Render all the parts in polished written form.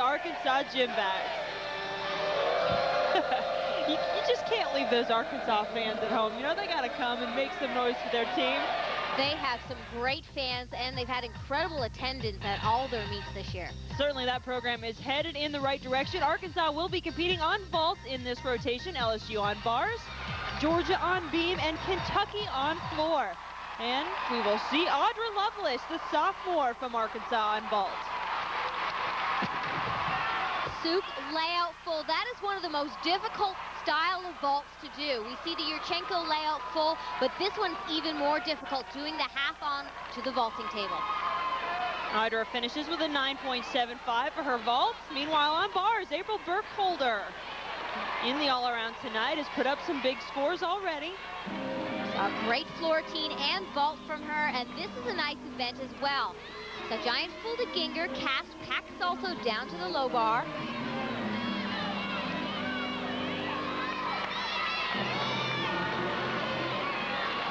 Arkansas gym bags. you just can't leave those Arkansas fans at home. You know they got to come and make some noise for their team. They have some great fans, and they've had incredible attendance at all their meets this year. Certainly that program is headed in the right direction. Arkansas will be competing on vault in this rotation. LSU on bars, Georgia on beam, and Kentucky on floor. And we will see Audra Loveless, the sophomore from Arkansas, on vault. Soup layout full. That is one of the most difficult style of vaults to do. We see the Yurchenko layout full, but this one's even more difficult, doing the half on to the vaulting table. Audra finishes with a 9.75 for her vaults. Meanwhile, on bars, April Burkholder in the all-around tonight has put up some big scores already. A great floor routine and vault from her, and this is a nice event as well. The giant folded ginger cast pack salto down to the low bar.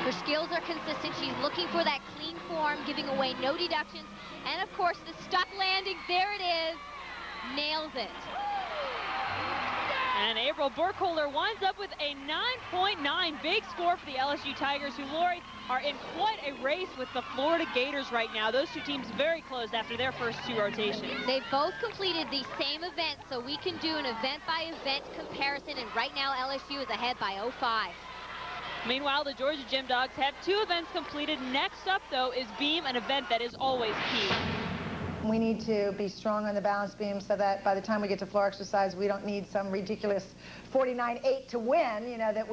Her skills are consistent. She's looking for that clean form, giving away no deductions. And of course, the stuck landing, there it is. Nails it. And April Burkholder winds up with a 9.9. Big score for the LSU Tigers, who, Lori, are in quite a race with the Florida Gators right now. Those two teams very close after their first two rotations. They've both completed the same event, so we can do an event-by-event comparison, and right now LSU is ahead by 0.5. Meanwhile, the Georgia Gym Dogs have two events completed. Next up, though, is beam, an event that is always key. We need to be strong on the balance beam so that by the time we get to floor exercise, we don't need some ridiculous 49.8 to win, you know that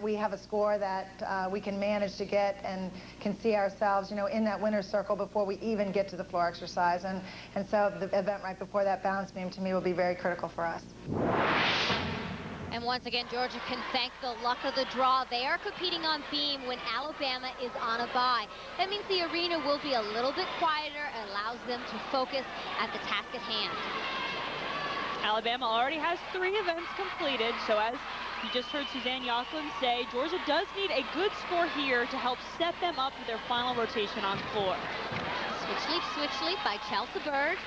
we have a score that we can manage to get and can see ourselves, you know, in that winner's circle before we even get to the floor exercise. And so the event right before that balance beam, to me, will be very critical for us. And once again, Georgia can thank the luck of the draw. They are competing on beam when Alabama is on a bye. That means the arena will be a little bit quieter and allows them to focus at the task at hand. Alabama already has 3 events completed, so as you just heard Suzanne Yoklin say, Georgia does need a good score here to help set them up for their final rotation on floor. Switch leap by Chelsa Byrd.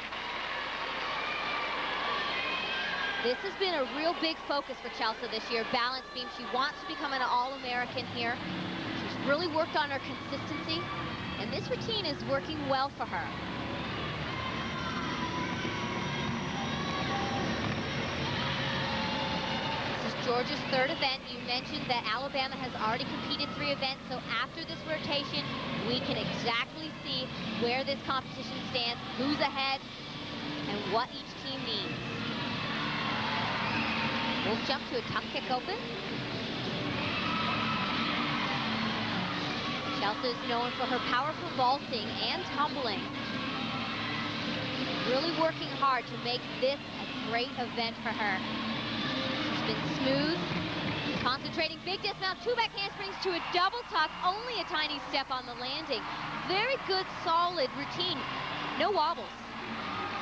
This has been a real big focus for Chelsa this year, balance beam. She wants to become an All-American here. She's really worked on her consistency, and this routine is working well for her. This is Georgia's 3rd event. You mentioned that Alabama has already competed 3 events, so after this rotation, we can exactly see where this competition stands, who's ahead, and what each team needs. We'll jump to a tuck kick open. Chelsa is known for her powerful vaulting and tumbling. Really working hard to make this a great event for her. She's been smooth, concentrating, big dismount, 2 back handsprings to a double tuck, only a tiny step on the landing. Very good, solid routine, no wobbles.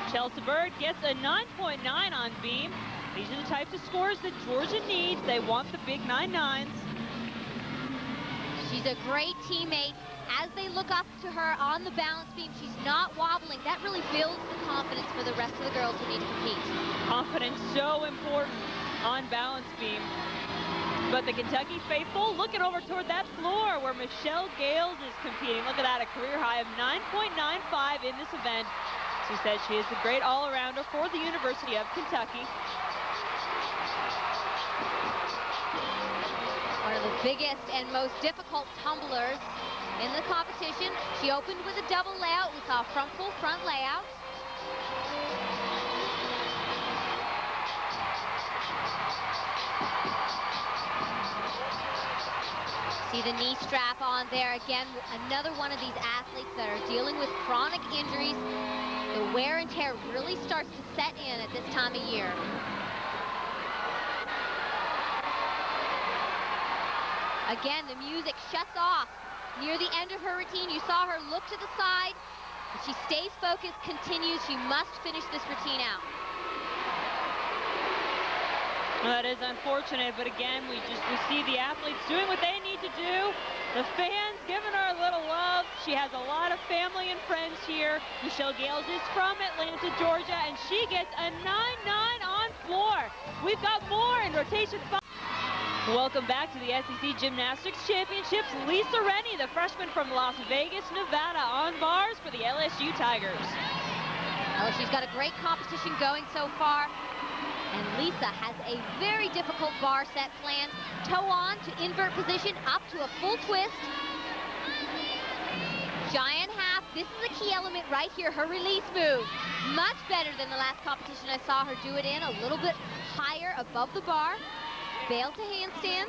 Chelsa Byrd gets a 9.9 on beam. These are the types of scores that Georgia needs. They want the big 9.9s. She's a great teammate. As they look up to her on the balance beam, she's not wobbling. That really builds the confidence for the rest of the girls who need to compete. Confidence so important on balance beam. But the Kentucky faithful looking over toward that floor where Michelle Gales is competing. Look at that, a career high of 9.95 in this event. She says she is a great all-arounder for the University of Kentucky. One of the biggest and most difficult tumblers in the competition. She opened with a double layout. We saw front full front layout. See the knee strap on there. Again, another one of these athletes that are dealing with chronic injuries. The wear and tear really starts to set in at this time of year. Again, the music shuts off near the end of her routine. You saw her look to the side. But she stays focused, continues. She must finish this routine out. Well, that is unfortunate, but again, we see the athletes doing what they need to do. The fans giving her a little love. She has a lot of family and friends here. Michelle Gales is from Atlanta, Georgia, and she gets a 9-9 on floor. We've got more in rotation 5. Welcome back to the SEC Gymnastics Championships. Lisa Rennie, the freshman from Las Vegas, Nevada, on bars for the LSU Tigers. LSU's got a great competition going so far. And Lisa has a very difficult bar set planned. Toe on to invert position, up to a full twist. Giant half. This is a key element right here, her release move. Much better than the last competition I saw her do it in. A little bit higher above the bar. Bail to handstand.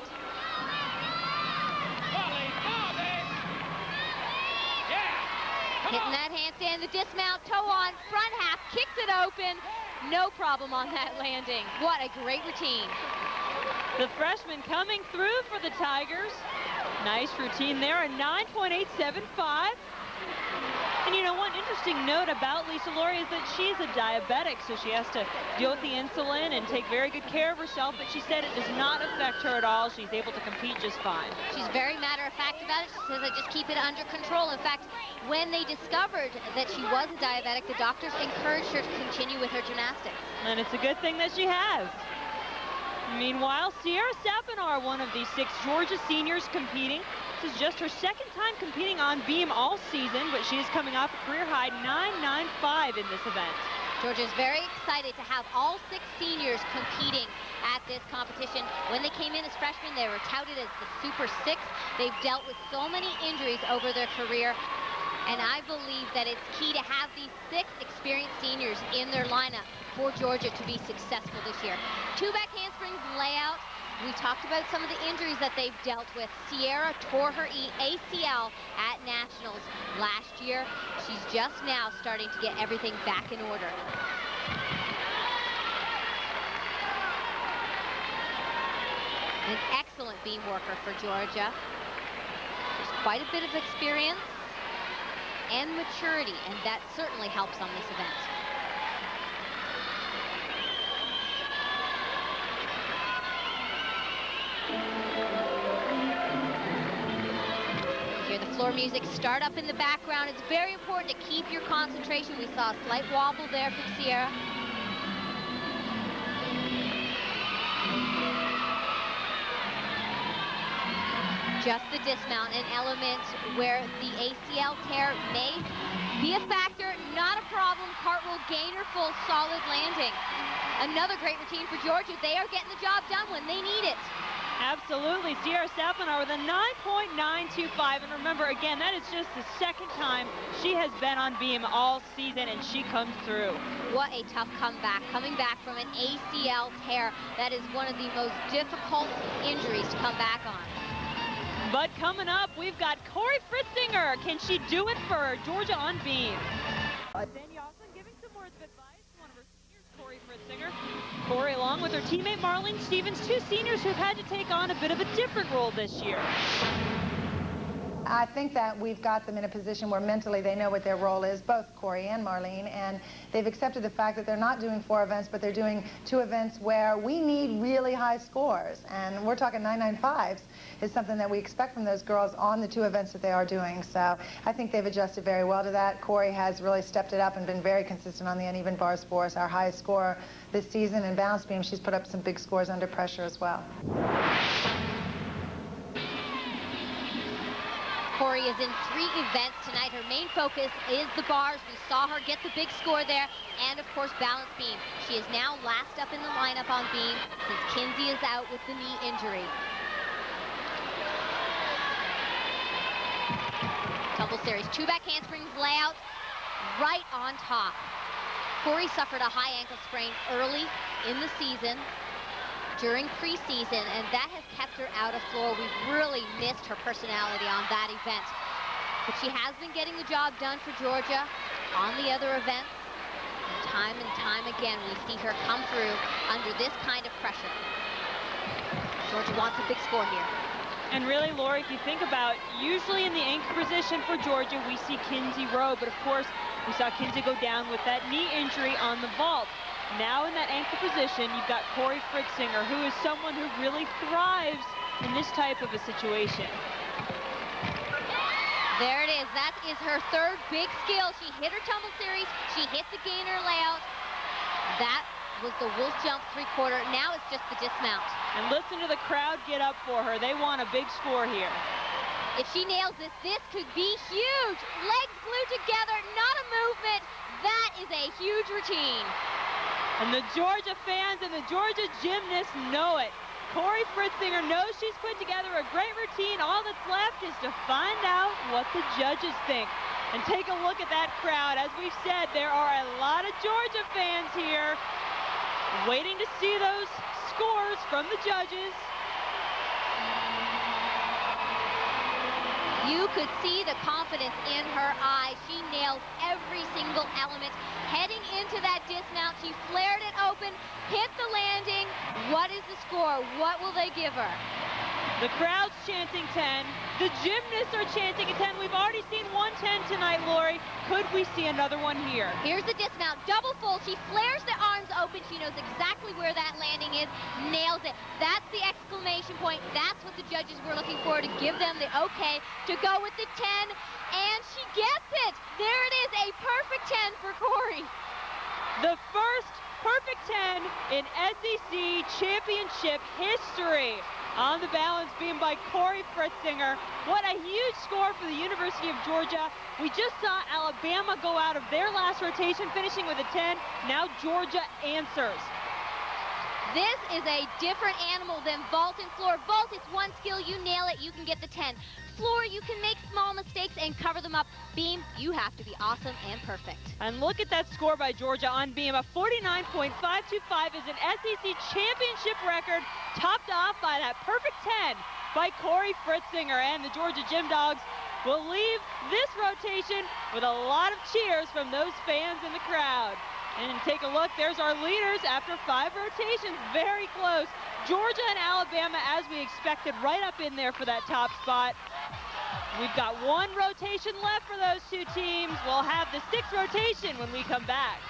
Hitting that handstand, the dismount, toe on, front half, kicks it open. No problem on that landing. What a great routine. The freshman coming through for the Tigers. Nice routine there, a 9.875. And you know, one interesting note about Lisa Laurie is that she's a diabetic, so she has to deal with the insulin and take very good care of herself, but she said it does not affect her at all. She's able to compete just fine. She's very matter-of-fact about it. She says, I just keep it under control. In fact, when they discovered that she was a diabetic, the doctors encouraged her to continue with her gymnastics. And it's a good thing that she has. Meanwhile, Sierra Sapunar, one of the 6 Georgia seniors competing. This is just her second time competing on beam all season, but she is coming off a career-high 9.95 in this event. Georgia's very excited to have all 6 seniors competing at this competition. When they came in as freshmen, they were touted as the Super 6. They've dealt with so many injuries over their career, and I believe that it's key to have these 6 experienced seniors in their lineup for Georgia to be successful this year. 2 back handsprings layout. We talked about some of the injuries that they've dealt with. Sierra tore her ACL at Nationals last year. She's just now starting to get everything back in order. An excellent beam worker for Georgia. There's quite a bit of experience and maturity, and that certainly helps on this event. Hear the floor music start up in the background. It's very important to keep your concentration. We saw a slight wobble there from Sierra. Just the dismount, an element where the ACL tear may be a factor, not a problem. Cartwheel, gainer, full, solid landing. Another great routine for Georgia. They are getting the job done when they need it. Absolutely. Sierra Sapunar with a 9.925. And remember, again, that is just the second time she has been on beam all season, and she comes through. What a tough comeback. Coming back from an ACL tear. That is one of the most difficult injuries to come back on. But coming up, we've got Cory Fritzinger. Can she do it for Georgia on beam? Sandy Austin giving some words of advice to one of her seniors, Cory Fritzinger. Cory, along with her teammate Marlene Stevens, 2 seniors who've had to take on a bit of a different role this year. I think that we've got them in a position where mentally they know what their role is, both Cory and Marlene, and they've accepted the fact that they're not doing 4 events, but they're doing 2 events where we need really high scores. And we're talking 9.95s is something that we expect from those girls on the 2 events that they are doing. So I think they've adjusted very well to that. Cory has really stepped it up and been very consistent on the uneven bars for us. Our highest scorer this season in balance beam, she's put up some big scores under pressure as well. Cory is in 3 events tonight. Her main focus is the bars. We saw her get the big score there, and of course balance beam. She is now last up in the lineup on beam since Kinsey is out with the knee injury. Tumble series, 2 back handsprings layout right on top. Cory suffered a high ankle sprain early in the season, during preseason, and that has kept her out of floor. We've really missed her personality on that event. But she has been getting the job done for Georgia on the other events. And time again, we see her come through under this kind of pressure. Georgia wants a big score here. And really, Laurie, if you think about, usually in the anchor position for Georgia, we see Kinsey row, but of course, we saw Kinsey go down with that knee injury on the vault. Now in that ankle position, you've got Cory Fritzinger, who is someone who really thrives in this type of a situation. There it is. That is her third big skill. She hit her tumble series. She hit the gainer layout. That was the wolf jump 3/4. Now it's just the dismount. And listen to the crowd get up for her. They want a big score here. If she nails this, this could be huge. Legs glued together, not a movement. That is a huge routine. And the Georgia fans and the Georgia gymnasts know it. Cory Fritzinger knows she's put together a great routine. All that's left is to find out what the judges think. And take a look at that crowd. As we've said, there are a lot of Georgia fans here waiting to see those scores from the judges. You could see the confidence in her eyes. She nailed every single element. Heading into that dismount, she flared it open, hit the landing. What is the score? What will they give her? The crowd's chanting 10. The gymnasts are chanting a 10. We've already seen 110 tonight, Lori. Could we see another one here? Here's the dismount, double full. She flares the arms open. She knows exactly where that landing is. Nails it. That's the exclamation point. That's what the judges were looking for, to give them the okay to go with the 10. And she gets it. There it is, a perfect 10 for Cory. The first perfect 10 in SEC championship history on the balance beam by Cory Fritzinger. What a huge score for the University of Georgia. We just saw Alabama go out of their last rotation, finishing with a 10. Now Georgia answers. This is a different animal than vault and floor. Vault, it's one skill. You nail it, you can get the 10. Floor, you can make small mistakes and cover them up. Beam, you have to be awesome and perfect. And look at that score by Georgia on beam. A 49.525 is an SEC championship record, topped off by that perfect 10 by Cory Fritzinger. And the Georgia Gym Dogs will leave this rotation with a lot of cheers from those fans in the crowd. And take a look, there's our leaders after 5 rotations, very close. Georgia and Alabama, as we expected, right up in there for that top spot. We've got 1 rotation left for those 2 teams. We'll have the 6th rotation when we come back.